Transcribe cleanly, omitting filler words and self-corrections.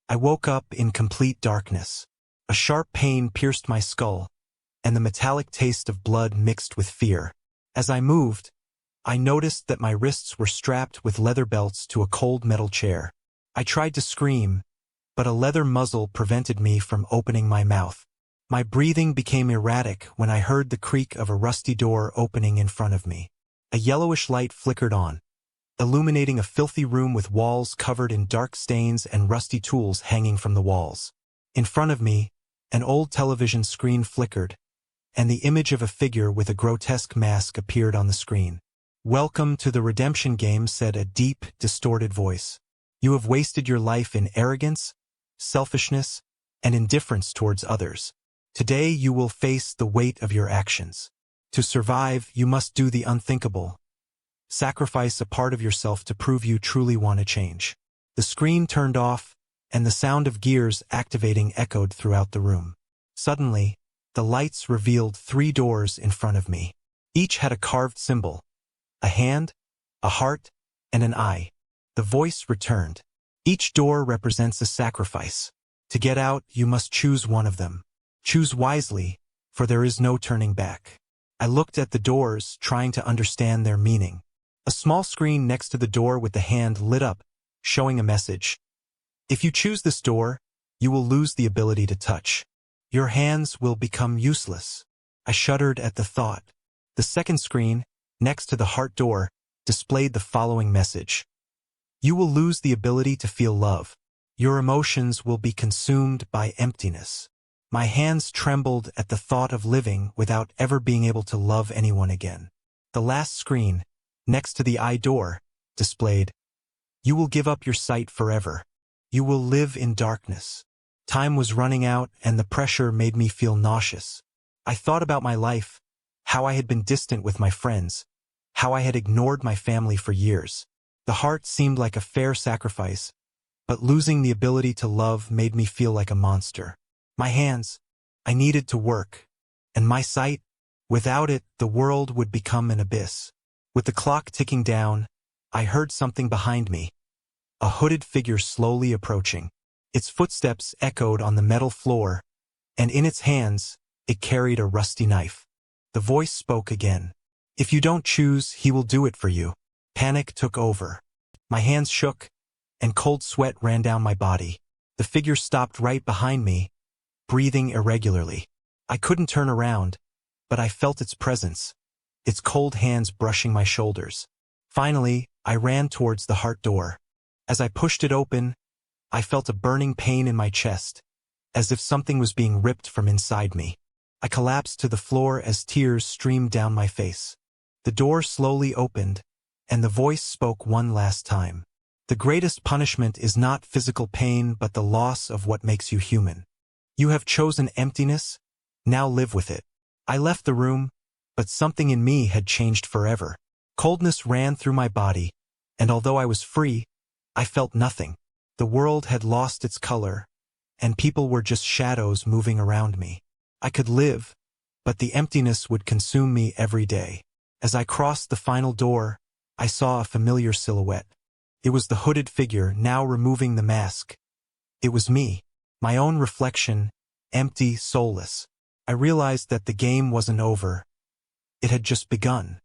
I woke up in complete darkness. A sharp pain pierced my skull, and the metallic taste of blood mixed with fear. As I moved, I noticed that my wrists were strapped with leather belts to a cold metal chair. I tried to scream, but a leather muzzle prevented me from opening my mouth. My breathing became erratic when I heard the creak of a rusty door opening in front of me. A yellowish light flickered on, illuminating a filthy room with walls covered in dark stains and rusty tools hanging from the walls. In front of me, an old television screen flickered, and the image of a figure with a grotesque mask appeared on the screen. "Welcome to the redemption game," said a deep, distorted voice. "You have wasted your life in arrogance, selfishness, and indifference towards others. Today you will face the weight of your actions. To survive, you must do the unthinkable. Sacrifice a part of yourself to prove you truly want to change." The screen turned off, and the sound of gears activating echoed throughout the room. Suddenly, the lights revealed 3 doors in front of me. Each had a carved symbol: a hand, a heart, and an eye. The voice returned. "Each door represents a sacrifice. To get out, you must choose one of them. Choose wisely, for there is no turning back." I looked at the doors, trying to understand their meaning. A small screen next to the door with the hand lit up, showing a message. "If you choose this door, you will lose the ability to touch. Your hands will become useless." I shuddered at the thought. The second screen, next to the heart door, displayed the following message: "You will lose the ability to feel love. Your emotions will be consumed by emptiness." My hands trembled at the thought of living without ever being able to love anyone again. The last screen, next to the eye door, displayed: "You will give up your sight forever. You will live in darkness." Time was running out, and the pressure made me feel nauseous. I thought about my life, how I had been distant with my friends, how I had ignored my family for years. The heart seemed like a fair sacrifice, but losing the ability to love made me feel like a monster. My hands, I needed to work. And my sight, without it, the world would become an abyss. With the clock ticking down, I heard something behind me. A hooded figure slowly approaching. Its footsteps echoed on the metal floor, and in its hands, it carried a rusty knife. The voice spoke again. "If you don't choose, he will do it for you." Panic took over. My hands shook, and cold sweat ran down my body. The figure stopped right behind me, breathing irregularly. I couldn't turn around, but I felt its presence, its cold hands brushing my shoulders. Finally, I ran towards the heart door. As I pushed it open, I felt a burning pain in my chest, as if something was being ripped from inside me. I collapsed to the floor as tears streamed down my face. The door slowly opened, and the voice spoke one last time. "The greatest punishment is not physical pain, but the loss of what makes you human. You have chosen emptiness, now live with it." I left the room, but something in me had changed forever. Coldness ran through my body, and although I was free, I felt nothing. The world had lost its color, and people were just shadows moving around me. I could live, but the emptiness would consume me every day. As I crossed the final door, I saw a familiar silhouette. It was the hooded figure, now removing the mask. It was me, my own reflection, empty, soulless. I realized that the game wasn't over. It had just begun.